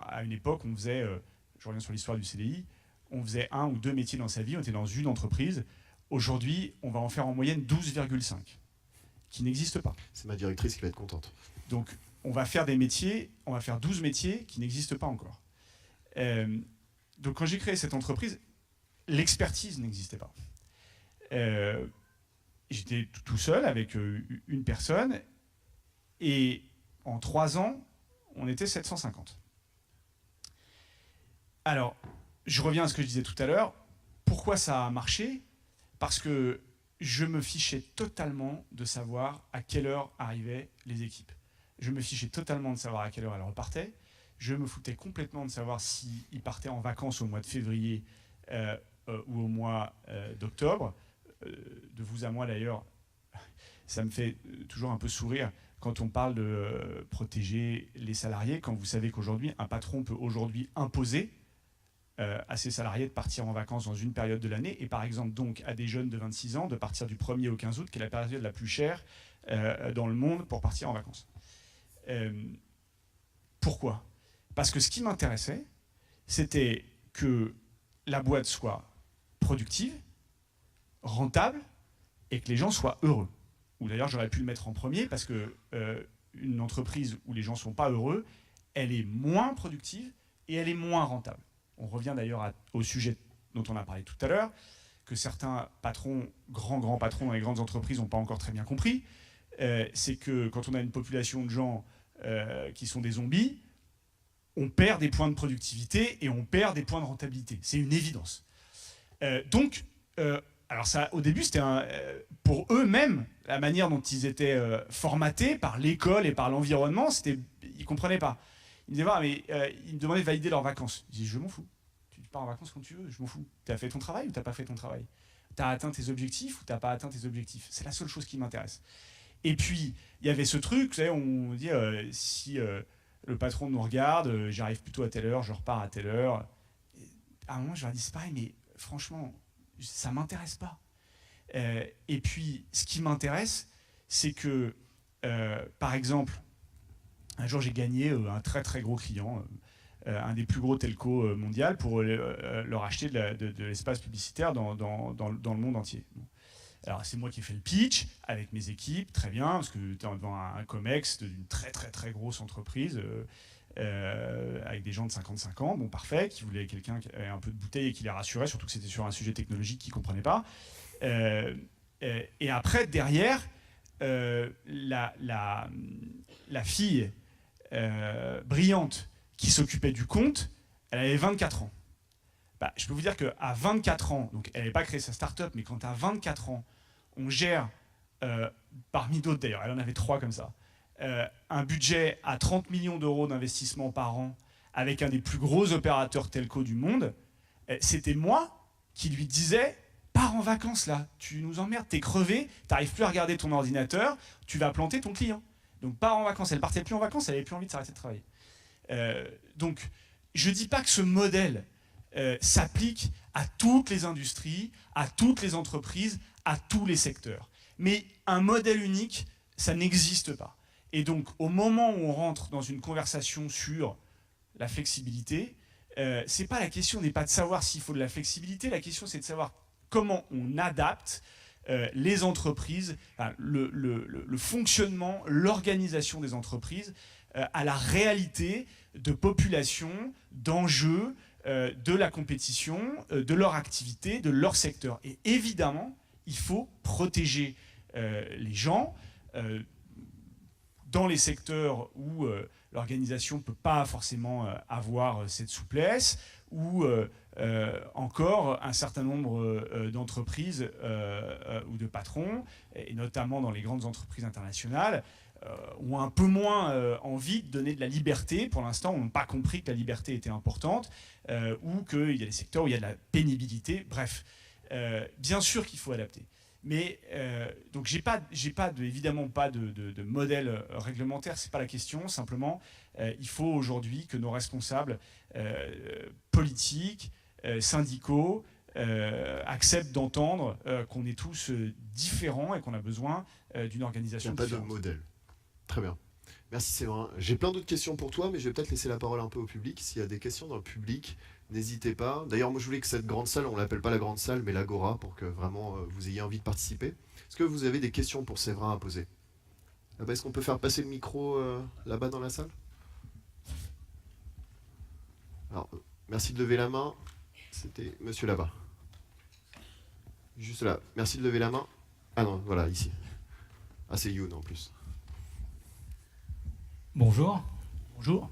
à une époque, on faisait, je reviens sur l'histoire du CDI, on faisait 1 ou 2 métiers dans sa vie, on était dans une entreprise. Aujourd'hui, on va en faire en moyenne 12,5, qui n'existent pas. C'est ma directrice qui va être contente. Donc, on va faire des métiers, on va faire 12 métiers qui n'existent pas encore. Donc quand j'ai créé cette entreprise, l'expertise n'existait pas. J'étais tout seul avec une personne et en 3 ans, on était 750. Alors, je reviens à ce que je disais tout à l'heure. Pourquoi ça a marché ? Parce que je me fichais totalement de savoir à quelle heure arrivaient les équipes. Je me fichais totalement de savoir à quelle heure elles repartaient. Je me foutais complètement de savoir s'ils partaient en vacances au mois de février ou au mois d'octobre. De vous à moi d'ailleurs, ça me fait toujours un peu sourire quand on parle de protéger les salariés, quand vous savez qu'aujourd'hui, un patron peut aujourd'hui imposer à ses salariés de partir en vacances dans une période de l'année, et par exemple donc à des jeunes de 26 ans de partir du 1er au 15 août, qui est la période la plus chère dans le monde pour partir en vacances. Pourquoi ? Parce que ce qui m'intéressait, c'était que la boîte soit productive, rentable, et que les gens soient heureux. Ou d'ailleurs, j'aurais pu le mettre en premier, parce que une entreprise où les gens ne sont pas heureux, elle est moins productive et elle est moins rentable. On revient d'ailleurs au sujet dont on a parlé tout à l'heure, que certains patrons, grands patrons dans les grandes entreprises n'ont pas encore très bien compris. C'est que quand on a une population de gens qui sont des zombies, on perd des points de productivité et on perd des points de rentabilité. C'est une évidence. Alors ça, au début, c'était pour eux-mêmes, la manière dont ils étaient formatés par l'école et par l'environnement, ils ne comprenaient pas. Ils me disaient, ils me demandaient de valider leurs vacances. Je dis, je m'en fous. Tu pars en vacances quand tu veux, je m'en fous. Tu as fait ton travail ou tu n'as pas fait ton travail ? Tu as atteint tes objectifs ou tu n'as pas atteint tes objectifs ? C'est la seule chose qui m'intéresse. Et puis, il y avait ce truc, vous savez, on dit, si le patron nous regarde, j'arrive plutôt à telle heure, je repars à telle heure. Et à un moment, je leur dis, c'est pareil, mais franchement, ça ne m'intéresse pas. Et puis, ce qui m'intéresse, c'est que, par exemple, un jour, j'ai gagné un très très gros client, un des plus gros telcos mondial, pour leur acheter de l'espace publicitaire dans le monde entier. Bon. Alors, c'est moi qui ai fait le pitch avec mes équipes, très bien, parce que tu es devant un COMEX d'une très très très grosse entreprise, avec des gens de 55 ans, bon parfait, qui voulaient quelqu'un qui avait un peu de bouteille et qui les rassurait, surtout que c'était sur un sujet technologique qu'ils ne comprenaient pas. Et après, derrière, la fille brillante qui s'occupait du compte, elle avait 24 ans. Bah, je peux vous dire qu'à 24 ans, donc elle n'avait pas créé sa start-up, mais quand à 24 ans, on gère, parmi d'autres d'ailleurs, elle en avait 3 comme ça, un budget à 30 millions d'euros d'investissement par an avec un des plus gros opérateurs telco du monde, c'était moi qui lui disais, pars en vacances là, tu nous emmerdes, t'es crevé, t'arrives plus à regarder ton ordinateur, tu vas planter ton client. Donc pars en vacances. Elle partait plus en vacances, elle avait plus envie de s'arrêter de travailler. Donc je dis pas que ce modèle s'applique à toutes les industries, à toutes les entreprises, à tous les secteurs. Mais un modèle unique, ça n'existe pas. Et donc, au moment où on rentre dans une conversation sur la flexibilité, la question n'est pas de savoir s'il faut de la flexibilité, la question c'est de savoir comment on adapte les entreprises, le fonctionnement, l'organisation des entreprises à la réalité de population, d'enjeux, de la compétition, de leur activité, de leur secteur. Et évidemment, il faut protéger les gens dans les secteurs où l'organisation ne peut pas forcément avoir cette souplesse, ou encore un certain nombre d'entreprises ou de patrons, et notamment dans les grandes entreprises internationales, ont un peu moins envie de donner de la liberté. Pour l'instant, on n'a pas compris que la liberté était importante, ou qu'il y a des secteurs où il y a de la pénibilité. Bref, bien sûr qu'il faut adapter. Mais donc évidemment pas de modèle réglementaire, c'est pas la question. Simplement, il faut aujourd'hui que nos responsables politiques, syndicaux, acceptent d'entendre qu'on est tous différents et qu'on a besoin d'une organisation différente. Il n'y a pas de modèle. Très bien. Merci Séverin. J'ai plein d'autres questions pour toi, mais je vais peut-être laisser la parole un peu au public. S'il y a des questions dans le public, n'hésitez pas. D'ailleurs, moi je voulais que cette grande salle, on ne l'appelle pas la grande salle, mais l'Agora, pour que vraiment vous ayez envie de participer. Est-ce que vous avez des questions pour Séverin à poser? Est-ce qu'on peut faire passer le micro là-bas dans la salle? Alors, merci de lever la main. C'était monsieur là-bas. Juste là. Merci de lever la main. Ah non, voilà, ici. Ah, c'est Youn en plus. Bonjour. Bonjour.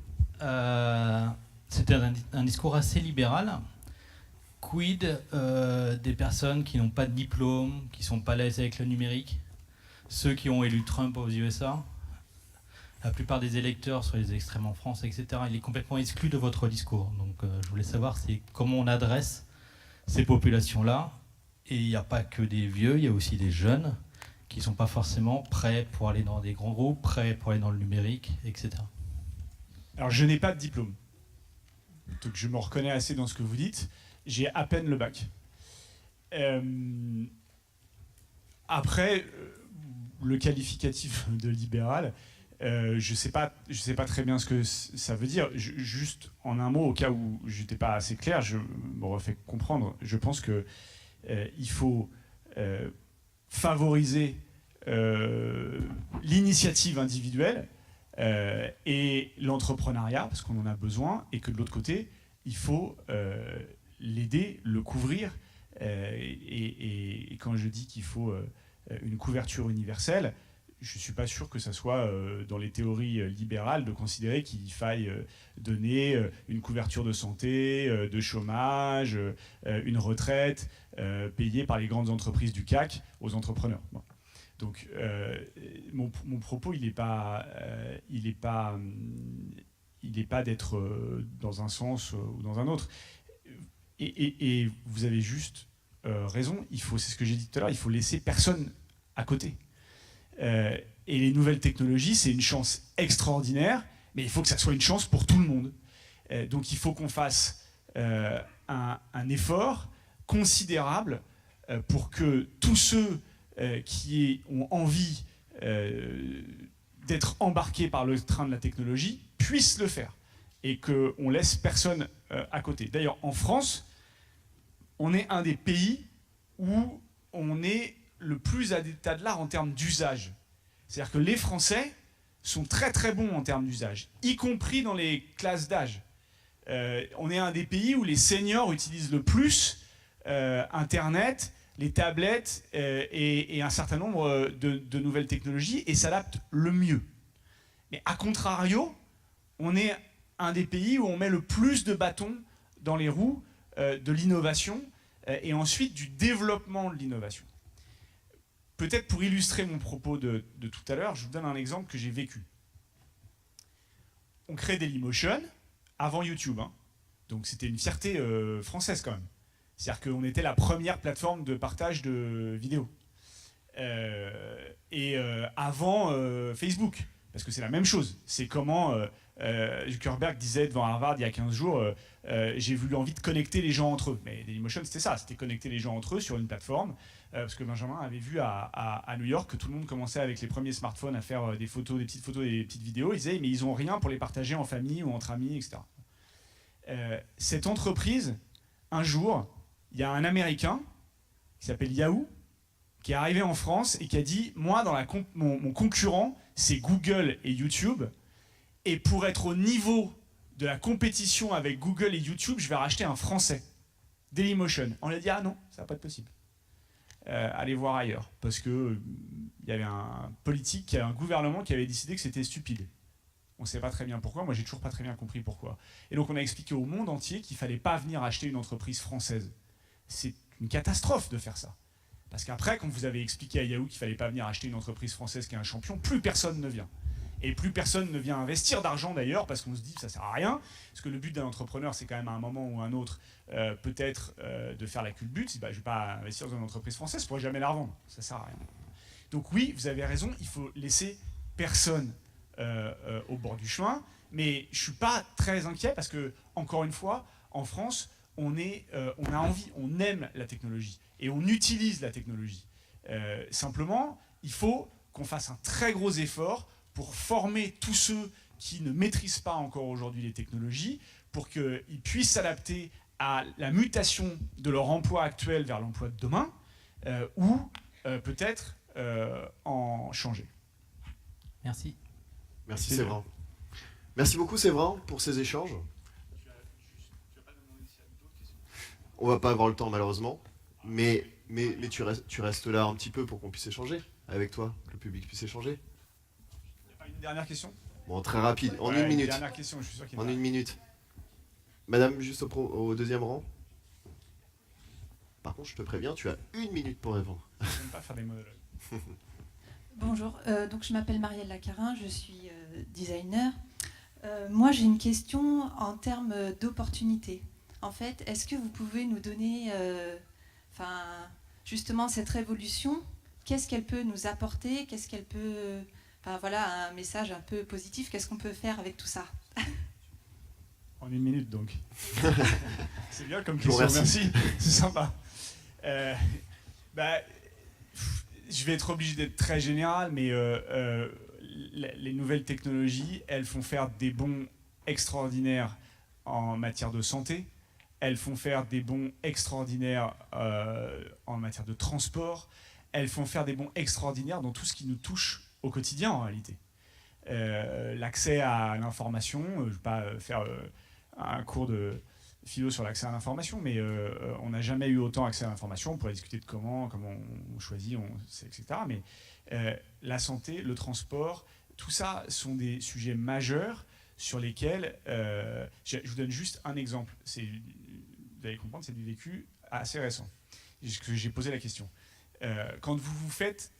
C'était un discours assez libéral. Quid des personnes qui n'ont pas de diplôme, qui ne sont pas à l'aise avec le numérique, ceux qui ont élu Trump aux USA, la plupart des électeurs sur les extrêmes en France, etc. Il est complètement exclu de votre discours. Donc je voulais savoir comment on adresse ces populations-là. Et il n'y a pas que des vieux, il y a aussi des jeunes qui ne sont pas forcément prêts pour aller dans des grands groupes, prêts pour aller dans le numérique, etc. Alors, je n'ai pas de diplôme. Donc, je me reconnais assez dans ce que vous dites. J'ai à peine le bac. Après, le qualificatif de libéral, je sais pas très bien ce que ça veut dire. Juste en un mot, au cas où je n'étais pas assez clair, je me refais comprendre. Je pense que il faut favoriser l'initiative individuelle et l'entrepreneuriat, parce qu'on en a besoin, et que de l'autre côté, il faut l'aider, le couvrir. Et quand je dis qu'il faut une couverture universelle, je ne suis pas sûr que ça soit dans les théories libérales de considérer qu'il faille donner une couverture de santé, de chômage, une retraite payée par les grandes entreprises du CAC aux entrepreneurs. Bon. Donc mon propos, il n'est pas d'être dans un sens ou dans un autre. Et vous avez juste raison, c'est ce que j'ai dit tout à l'heure, il faut laisser personne à côté. Et les nouvelles technologies, c'est une chance extraordinaire, mais il faut que ça soit une chance pour tout le monde. Donc il faut qu'on fasse un effort considérable pour que tous ceux qui ont envie d'être embarqués par le train de la technologie puissent le faire et qu'on laisse personne à côté. D'ailleurs, en France, on est un des pays où on est le plus à l'état de l'art en termes d'usage. C'est-à-dire que les Français sont très très bons en termes d'usage, y compris dans les classes d'âge. On est un des pays où les seniors utilisent le plus Internet, les tablettes et un certain nombre de nouvelles technologies et s'adaptent le mieux. Mais à contrario, on est un des pays où on met le plus de bâtons dans les roues de l'innovation et ensuite du développement de l'innovation. Peut-être pour illustrer mon propos de tout à l'heure, je vous donne un exemple que j'ai vécu. On crée Dailymotion avant YouTube. Donc c'était une fierté française quand même. C'est-à-dire qu'on était la première plateforme de partage de vidéos. Avant Facebook, parce que c'est la même chose. C'est comment Zuckerberg disait devant Harvard il y a 15 jours, j'ai eu envie de connecter les gens entre eux. Mais Dailymotion, c'était ça, c'était connecter les gens entre eux sur une plateforme. Parce que Benjamin avait vu à New York que tout le monde commençait avec les premiers smartphones à faire des photos, des petites vidéos. Ils disaient, mais ils n'ont rien pour les partager en famille ou entre amis, etc. Cette entreprise, un jour, il y a un Américain qui s'appelle Yahoo qui est arrivé en France et qui a dit « Moi, mon concurrent, c'est Google et YouTube. Et pour être au niveau de la compétition avec Google et YouTube, je vais racheter un français, Dailymotion. » On lui a dit « Ah non, ça va pas être possible. Allez voir ailleurs. » Parce qu'il y avait un politique, un gouvernement qui avait décidé que c'était stupide. On ne sait pas très bien pourquoi. Moi, j'ai toujours pas très bien compris pourquoi. Et donc, on a expliqué au monde entier qu'il ne fallait pas venir acheter une entreprise française. C'est une catastrophe de faire ça. Parce qu'après, quand vous avez expliqué à Yahoo qu'il ne fallait pas venir acheter une entreprise française qui est un champion, plus personne ne vient. Et plus personne ne vient investir d'argent d'ailleurs, parce qu'on se dit que ça ne sert à rien. Parce que le but d'un entrepreneur, c'est quand même à un moment ou à un autre, peut-être de faire la culbute. Je ne vais pas investir dans une entreprise française, je ne pourrais jamais la revendre. Ça ne sert à rien. Donc oui, vous avez raison, il faut laisser personne au bord du chemin. Mais je ne suis pas très inquiet parce que, encore une fois, en France, on a envie, on aime la technologie et on utilise la technologie. Simplement, il faut qu'on fasse un très gros effort pour former tous ceux qui ne maîtrisent pas encore aujourd'hui les technologies, pour qu'ils puissent s'adapter à la mutation de leur emploi actuel vers l'emploi de demain, ou peut-être en changer. Merci. Merci Séverin. Merci beaucoup Séverin pour ces échanges. On va pas avoir le temps malheureusement, mais tu restes là un petit peu pour qu'on puisse échanger avec toi, que le public puisse échanger. Il n'y a pas une dernière question ? Bon, très rapide, en une minute. Dernière question, je suis sûr qu'il y en a. En une minute. Madame, juste au deuxième rang. Par contre, je te préviens, tu as 1 minute pour répondre. Je n'aime pas faire des monologues. Bonjour, donc je m'appelle Marielle Lacarin, je suis designer. Moi, j'ai une question en termes d'opportunités. En fait, est-ce que vous pouvez nous donner justement cette révolution, qu'est-ce qu'elle peut nous apporter, qu'est-ce qu'elle peut... voilà, un message un peu positif, qu'est-ce qu'on peut faire avec tout ça? En 1 minute, donc. C'est bien comme question, merci. C'est sympa. Je vais être obligé d'être très général, mais les nouvelles technologies, elles font faire des bonds extraordinaires en matière de santé. Elles font faire des bonds extraordinaires en matière de transport. Elles font faire des bonds extraordinaires dans tout ce qui nous touche au quotidien, en réalité. L'accès à l'information, je ne vais pas faire un cours de philo sur l'accès à l'information, mais on n'a jamais eu autant accès à l'information. On pourrait discuter de comment on choisit, etc. Mais la santé, le transport, tout ça sont des sujets majeurs sur lesquels... je vous donne juste un exemple. Vous allez comprendre, c'est du vécu assez récent. J'ai posé la question. Quand vous faites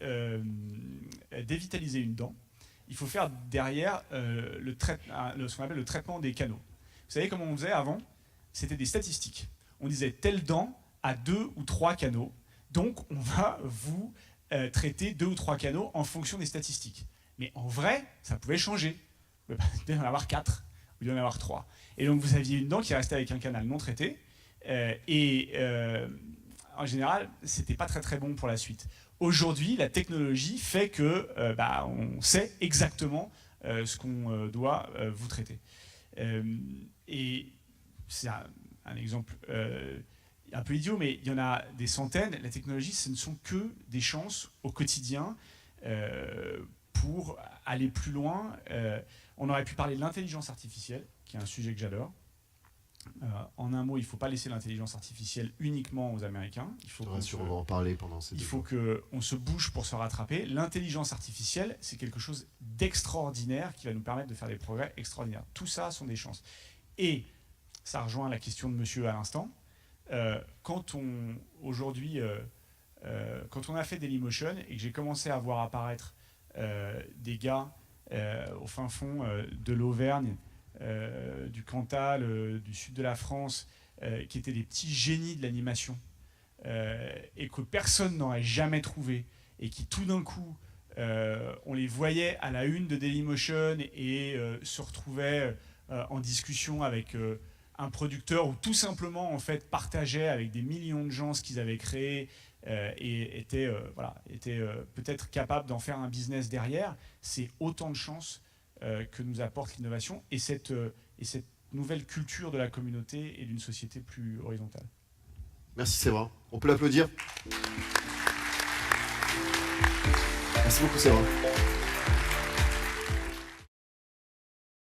dévitaliser une dent, il faut faire derrière ce qu'on appelle le traitement des canaux. Vous savez comment on faisait avant ? C'était des statistiques. On disait telle dent a 2 ou 3 canaux, donc on va vous traiter 2 ou 3 canaux en fonction des statistiques. Mais en vrai, ça pouvait changer. Il doit y en avoir 4, ou il doit y en avoir 3. Et donc vous aviez une dent qui restait avec un canal non traité, en général, c'était pas très très bon pour la suite. Aujourd'hui, la technologie fait que on sait exactement ce qu'on doit vous traiter. Et c'est un exemple un peu idiot, mais il y en a des centaines. La technologie, ce ne sont que des chances au quotidien pour aller plus loin. On aurait pu parler de l'intelligence artificielle, qui est un sujet que j'adore. En un mot, il ne faut pas laisser l'intelligence artificielle uniquement aux Américains. On va en parler pendant ces Il faut qu'on se bouge pour se rattraper. L'intelligence artificielle, c'est quelque chose d'extraordinaire qui va nous permettre de faire des progrès extraordinaires. Tout ça sont des chances. Et ça rejoint la question de monsieur à l'instant. Quand on a fait Dailymotion et que j'ai commencé à voir apparaître des gars au fin fond de l'Auvergne, du Cantal, du sud de la France, qui étaient des petits génies de l'animation et que personne n'aurait jamais trouvé et qui tout d'un coup on les voyait à la une de Dailymotion et se retrouvaient en discussion avec un producteur ou tout simplement en fait partageaient avec des millions de gens ce qu'ils avaient créé et étaient peut-être capables d'en faire un business derrière. C'est autant de chances que nous apporte l'innovation et cette nouvelle culture de la communauté et d'une société plus horizontale. Merci Séverin. On peut l'applaudir. Merci beaucoup, Séverin.